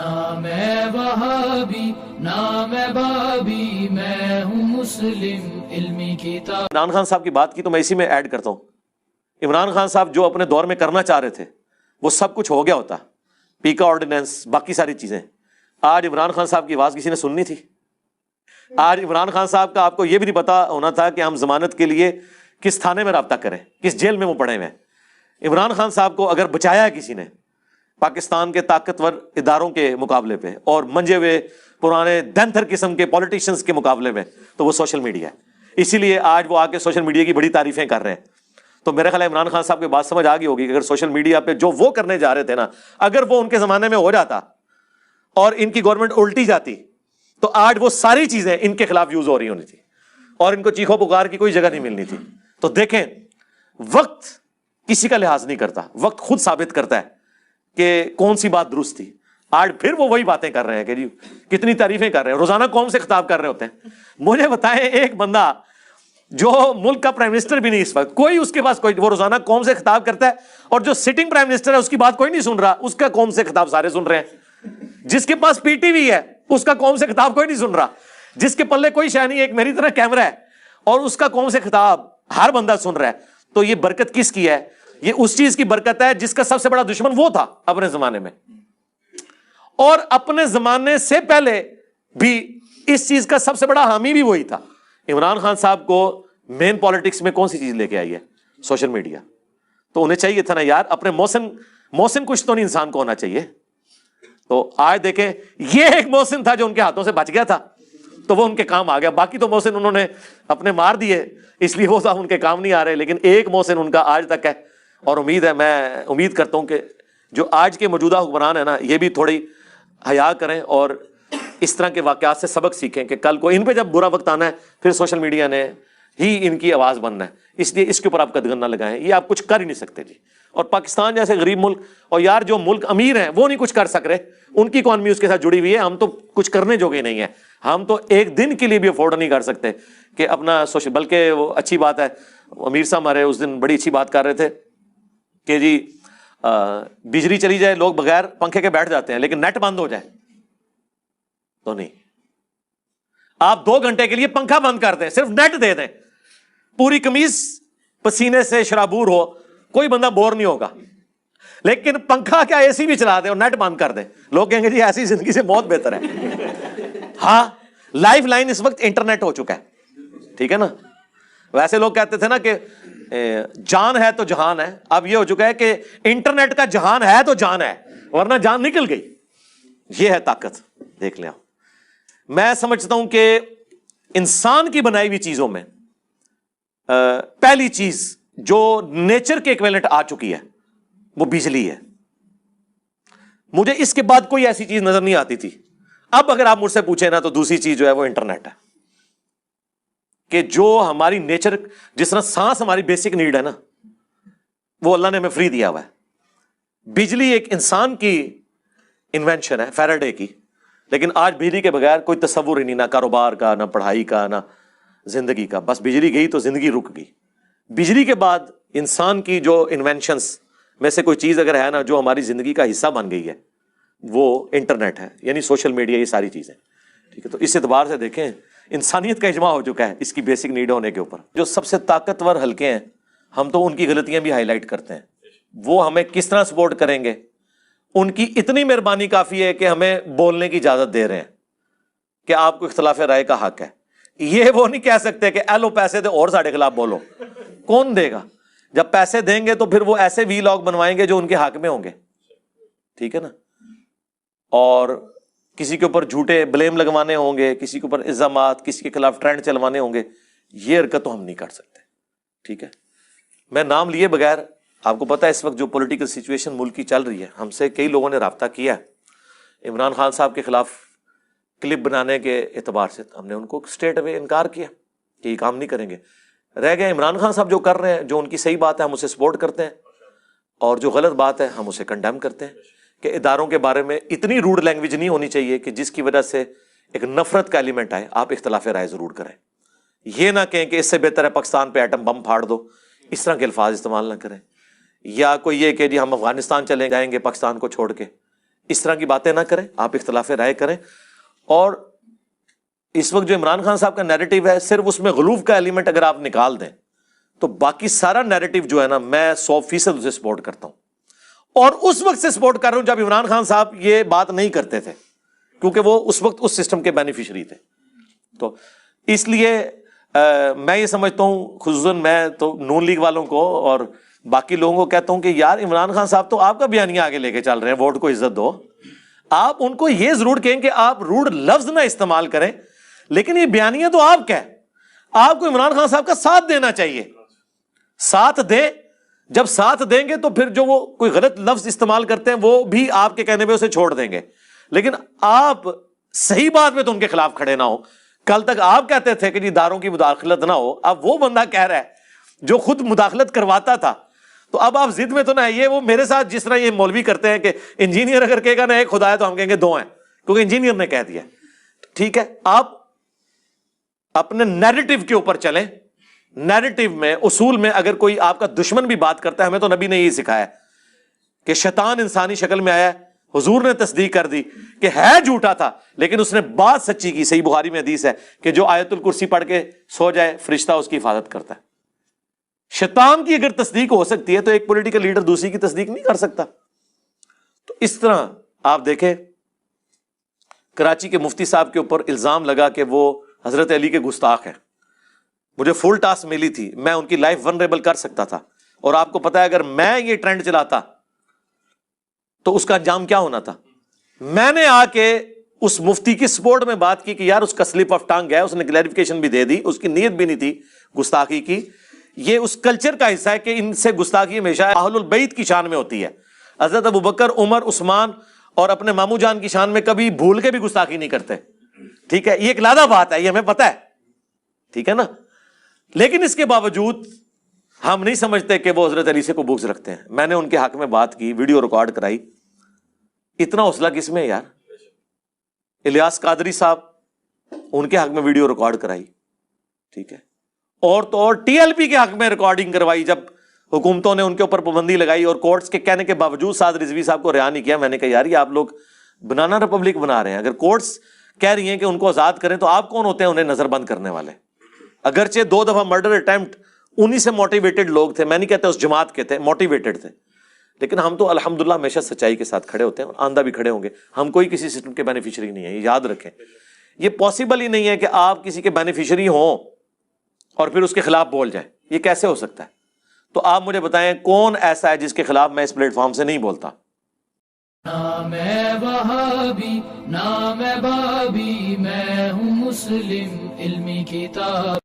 نہ میں وہابی نہ میں بابی، میں ہوں مسلم علمی کتاب۔ عمران خان صاحب کی بات کی تو میں اسی میں ایڈ کرتا ہوں، عمران خان صاحب جو اپنے دور میں کرنا چاہ رہے تھے وہ سب کچھ ہو گیا ہوتا، پیکا آرڈیننس باقی ساری چیزیں۔ آج عمران خان صاحب کی آواز کسی نے سننی تھی؟ آج عمران خان صاحب کا آپ کو یہ بھی نہیں پتا ہونا تھا کہ ہم ضمانت کے لیے کس تھانے میں رابطہ کریں، کس جیل میں وہ پڑے ہوئے ہیں۔ عمران خان صاحب کو اگر بچایا ہے کسی نے پاکستان کے طاقتور اداروں کے مقابلے پہ اور منجے ہوئے پرانے دنتھر قسم کے پولیٹیشنز کے مقابلے میں، تو وہ سوشل میڈیا ہے۔ اسی لیے آج وہ آ کے سوشل میڈیا کی بڑی تعریفیں کر رہے ہیں۔ تو میرا خیال ہے عمران خان صاحب کی بات سمجھ آ گئی ہوگی کہ اگر سوشل میڈیا پہ جو وہ کرنے جا رہے تھے نا، اگر وہ ان کے زمانے میں ہو جاتا اور ان کی گورنمنٹ الٹی جاتی تو آج وہ ساری چیزیں ان کے خلاف یوز ہو رہی ہونی تھی اور ان کو چیخو پکار کی کوئی جگہ نہیں ملنی تھی۔ تو دیکھیں، وقت کسی کا لحاظ نہیں کرتا، وقت خود ثابت کرتا ہے کہ کون سی بات درست تھی۔ آج پھر وہ وہی باتیں کر رہے ہیں کہ جی کتنی تعریفیں کر رہے ہیں، روزانہ قوم سے خطاب کر رہے ہوتے ہیں۔ مجھے بتائیں ایک بندہ جو ملک کا پرائم منسٹر بھی نہیں اس وقت، کوئی اس کے پاس کوئی، وہ روزانہ قوم سے خطاب کرتا ہے اور جو سٹنگ پرائم منسٹر ہے اس کی بات کوئی نہیں سن رہا، اس کا قوم سے خطاب سارے سن رہے ہیں۔ جس کے پاس پی ٹی وی ہے اس کا قوم سے خطاب کوئی نہیں سن رہا، جس کے پلے کوئی شے نہیں، ایک میری طرح کیمرہ ہے اور اس کا قوم سے خطاب ہر بندہ سن رہا ہے۔ تو یہ برکت کس کی ہے؟ یہ اس چیز کی برکت ہے جس کا سب سے بڑا دشمن وہ تھا اپنے زمانے میں، اور اپنے زمانے سے پہلے بھی اس چیز کا سب سے بڑا حامی بھی وہی تھا۔ عمران خان صاحب کو مین پالیٹکس میں کون سی چیز لے کے آئی ہے؟ Social media. تو انہیں چاہیے تھا نا یار، اپنے محسن کچھ تو نہیں انسان کو ہونا چاہیے۔ تو آج دیکھیں یہ ایک محسن تھا جو ان کے ہاتھوں سے بچ گیا تھا تو وہ ان کے کام آ گیا، باقی تو محسن انہوں نے اپنے مار دیے اس لیے وہ ان کے کام نہیں آ رہے، لیکن ایک محسن ان کا آج تک ہے۔ اور امید ہے، میں امید کرتا ہوں کہ جو آج کے موجودہ حکمران ہیں نا، یہ بھی تھوڑی حیا کریں اور اس طرح کے واقعات سے سبق سیکھیں کہ کل کو ان پہ جب برا وقت آنا ہے پھر سوشل میڈیا نے ہی ان کی آواز بننا ہے۔ اس لیے اس کے اوپر آپ قدغن نہ لگائیں، یہ آپ کچھ کر ہی نہیں سکتے جی۔ اور پاکستان جیسے غریب ملک، اور یار جو ملک امیر ہیں وہ نہیں کچھ کر سک رہے، ان کی اکانومی اس کے ساتھ جڑی ہوئی ہے، ہم تو کچھ کرنے جوگے نہیں ہیں۔ ہم تو ایک دن کے لیے بھی افورڈ نہیں کر سکتے کہ اپنا سوشل، بلکہ وہ اچھی بات ہے، امیر صاحب ہمارے اس دن بڑی اچھی بات کر رہے تھے کہ جی بجلی چلی جائے لوگ بغیر پنکھے کے بیٹھ جاتے ہیں، لیکن نیٹ بند ہو جائے تو نہیں۔ آپ 2 گھنٹے کے لیے پنکھا بند کر دیں، صرف نیٹ دے دیں، پوری قمیض پسینے سے شرابور ہو، کوئی بندہ بور نہیں ہوگا۔ لیکن پنکھا کیا اے سی بھی چلا دیں اور نیٹ بند کر دیں، لوگ کہیں گے جی ایسی زندگی سے موت بہتر ہے۔ ہاں، لائف لائن اس وقت انٹرنیٹ ہو چکا ہے، ٹھیک ہے نا۔ ویسے لوگ کہتے تھے نا کہ جان ہے تو جہان ہے، اب یہ ہو چکا ہے کہ انٹرنیٹ کا جہان ہے تو جان ہے، ورنہ جان نکل گئی۔ یہ ہے طاقت، دیکھ لیں۔ میں سمجھتا ہوں کہ انسان کی بنائی ہوئی چیزوں میں پہلی چیز جو نیچر کے ایکویلنٹ آ چکی ہے وہ بجلی ہے۔ مجھے اس کے بعد کوئی ایسی چیز نظر نہیں آتی تھی۔ اب اگر آپ مجھ سے پوچھیں نا تو دوسری چیز جو ہے وہ انٹرنیٹ ہے، کہ جو ہماری نیچر، جس طرح سانس ہماری بیسک نیڈ ہے نا، وہ اللہ نے ہمیں فری دیا ہوا ہے۔ بجلی ایک انسان کی انوینشن ہے، فیراڈے کی، لیکن آج بجلی کے بغیر کوئی تصور ہی نہیں، نہ کاروبار کا، نہ پڑھائی کا، نہ زندگی کا۔ بس بجلی گئی تو زندگی رک گئی۔ بجلی کے بعد انسان کی جو انوینشنز میں سے کوئی چیز اگر ہے نا جو ہماری زندگی کا حصہ بن گئی ہے، وہ انٹرنیٹ ہے، یعنی سوشل میڈیا، یہ ساری چیزیں، ٹھیک ہے۔ تو اس اعتبار سے دیکھیں انسانیت کا اجماع ہو چکا ہے اس کی بیسک نیڈ ہونے کے اوپر۔ جو سب سے طاقتور حلقے ہیں ہم تو ان کی غلطیاں بھی ہائی لائٹ کرتے ہیں، وہ ہمیں کس طرح سپورٹ کریں گے، ان کی اتنی مہربانی کافی ہے کہ ہمیں بولنے کی اجازت دے رہے ہیں کہ آپ کو اختلاف رائے کا حق ہے۔ یہ وہ نہیں کہہ سکتے کہ اے لو پیسے دے اور ساڑھے خلاف بولو، کون دے گا؟ جب پیسے دیں گے تو پھر وہ ایسے وی لاگ بنوائیں گے جو ان کے حق میں ہوں گے، ٹھیک ہے نا۔ اور کسی کے اوپر جھوٹے بلیم لگوانے ہوں گے، کسی کے اوپر الزامات، کسی کے خلاف ٹرینڈ چلوانے ہوں گے، یہ حرکت تو ہم نہیں کر سکتے، ٹھیک ہے۔ میں نام لیے بغیر، آپ کو پتا ہے اس وقت جو پولیٹیکل سچویشن ملک کی چل رہی ہے، ہم سے کئی لوگوں نے رابطہ کیا ہے عمران خان صاحب کے خلاف کلپ بنانے کے اعتبار سے، ہم نے ان کو اسٹریٹ اوے انکار کیا کہ یہ کام نہیں کریں گے۔ رہ گئے عمران خان صاحب جو کر رہے ہیں، جو ان کی صحیح بات ہے ہم اسے سپورٹ کرتے ہیں، اور جو غلط بات ہے ہم اسے کنڈیم کرتے ہیں، کہ اداروں کے بارے میں اتنی روڈ لینگویج نہیں ہونی چاہیے کہ جس کی وجہ سے ایک نفرت کا ایلیمنٹ آئے۔ آپ اختلاف رائے ضرور کریں، یہ نہ کہیں کہ اس سے بہتر ہے پاکستان پہ ایٹم بم پھاڑ دو، اس طرح کے الفاظ استعمال نہ کریں۔ یا کوئی یہ کہ جی ہم افغانستان چلے جائیں گے پاکستان کو چھوڑ کے، اس طرح کی باتیں نہ کریں, آپ اختلاف رائے کریں. اور اس وقت جو عمران خان صاحب کا نیریٹو ہے, صرف اس میں غلوف کا ایلیمنٹ اگر آپ نکال دیں تو باقی سارا نیریٹو جو ہے نا, میں 100% اسے سپورٹ کرتا ہوں. اور اس وقت سے سپورٹ کر رہا ہوں جب عمران خان صاحب یہ بات نہیں کرتے تھے, کیونکہ وہ اس وقت اس سسٹم کے بینیفیشری تھے. تو اس لیے میں یہ سمجھتا ہوں, خصوصاً میں تو نون لیگ والوں کو اور باقی لوگوں کو کہتا ہوں کہ یار عمران خان صاحب تو آپ کا بیانیہ آگے لے کے چل رہے ہیں, ووٹ کو عزت دو. آپ ان کو یہ ضرور کہیں کہ آپ روڈ لفظ نہ استعمال کریں, لیکن یہ بیانیہ تو آپ کا ہے, آپ کو عمران خان صاحب کا ساتھ دینا چاہیے. ساتھ دیں, جب ساتھ دیں گے تو پھر جو وہ کوئی غلط لفظ استعمال کرتے ہیں وہ بھی آپ کے کہنے پہ اسے چھوڑ دیں گے. لیکن آپ صحیح بات میں تو ان کے خلاف کھڑے نہ ہو. کل تک آپ کہتے تھے کہ جی داروں کی مداخلت نہ ہو, اب وہ بندہ کہہ رہا ہے جو خود مداخلت کرواتا تھا. تو اب آپ ضد میں تو نہ آئیے, وہ میرے ساتھ جس طرح یہ مولوی کرتے ہیں کہ انجینئر اگر کہے گا نا ایک خدا ہے تو ہم کہیں گے دو ہیں, کیونکہ انجینئر نے کہہ دیا. ٹھیک ہے, آپ اپنے نیریٹو کے اوپر چلیں. نیریٹو میں, اصول میں اگر کوئی آپ کا دشمن بھی بات کرتا ہے, ہمیں تو نبی نے یہی سکھایا کہ شیطان انسانی شکل میں آیا, حضور نے تصدیق کر دی کہ ہے جھوٹا تھا, لیکن اس نے بات سچی کی. صحیح بخاری میں حدیث ہے کہ جو آیت الکرسی پڑھ کے سو جائے فرشتہ اس کی حفاظت کرتا ہے. شیطان کی اگر تصدیق ہو سکتی ہے تو ایک پولیٹیکل لیڈر دوسری کی تصدیق نہیں کر سکتا. تو اس طرح آپ دیکھیں, کراچی کے مفتی صاحب کے اوپر الزام لگا کہ وہ حضرت علی کے گستاخ ہیں. مجھے فل ٹاسک ملی تھی, میں ان کی لائف ونریبل کر سکتا تھا. اور آپ کو پتا ہے اگر میں یہ ٹرینڈ چلاتا تو اس کا انجام کیا ہونا تھا. میں نے آ کے اس مفتی کی سپورٹ میں بات کی کہ یار اس کا سلپ آف ٹنگ ہے, اس نے کلیریفیکیشن بھی دے دی, اس کی نیت بھی نہیں تھی گستاخی کی. یہ اس کلچر کا حصہ ہے کہ ان سے گستاخی ہمیشہ اہل البیت کی شان میں ہوتی ہے. حضرت ابوبکر, عمر, عثمان اور اپنے ماموں جان کی شان میں کبھی بھول کے بھی گستاخی نہیں کرتے. ٹھیک ہے, یہ ایک لادہ بات ہے, یہ ہمیں پتہ ہے. ٹھیک ہے نا, لیکن اس کے باوجود ہم نہیں سمجھتے کہ وہ حضرت علی سے کو بغض رکھتے ہیں. میں نے ان کے حق میں بات کی, ویڈیو ریکارڈ کرائی. اتنا حوصلہ کس میں ہے یار. الیاس قادری صاحب, ان کے حق میں ویڈیو ریکارڈ کرائی. ٹھیک ہے, اور تو اور ٹی ایل پی کے حق میں ریکارڈنگ کروائی جب حکومتوں نے ان کے اوپر پابندی لگائی, اور کورٹس کے کہنے کے باوجود سعد رضوی صاحب کو رہا نہیں کیا. میں نے کہا یار یہ آپ لوگ بنانا ریپبلک بنا رہے ہیں. اگر کورٹس کہہ رہی ہیں کہ ان کو آزاد کریں تو آپ کون ہوتے ہیں انہیں نظر بند کرنے والے. اگرچہ 2 دفعہ مرڈر اٹیمپٹ انہی سے موٹیویٹڈ لوگ تھے, میں نہیں کہتا اس جماعت کے تھے, موٹیویٹڈ تھے. لیکن ہم تو الحمدللہ ہمیشہ سچائی کے ساتھ کھڑے ہوتے ہیں, اور آندہ بھی کھڑے ہوں گے. ہم کوئی کسی سسٹم کے بینیفیشری نہیں ہیں, یہ یاد رکھیں. یہ پاسبل ہی نہیں ہے کہ آپ کسی کے بینیفیشری ہوں اور پھر اس کے خلاف بول جائیں. یہ کیسے ہو سکتا ہے؟ تو آپ مجھے بتائیں کون ایسا ہے جس کے خلاف میں اس پلیٹ فارم سے نہیں بولتا. نہ میں وہابی نہ میں بابی, میں ہوں مسلم علمی کتاب.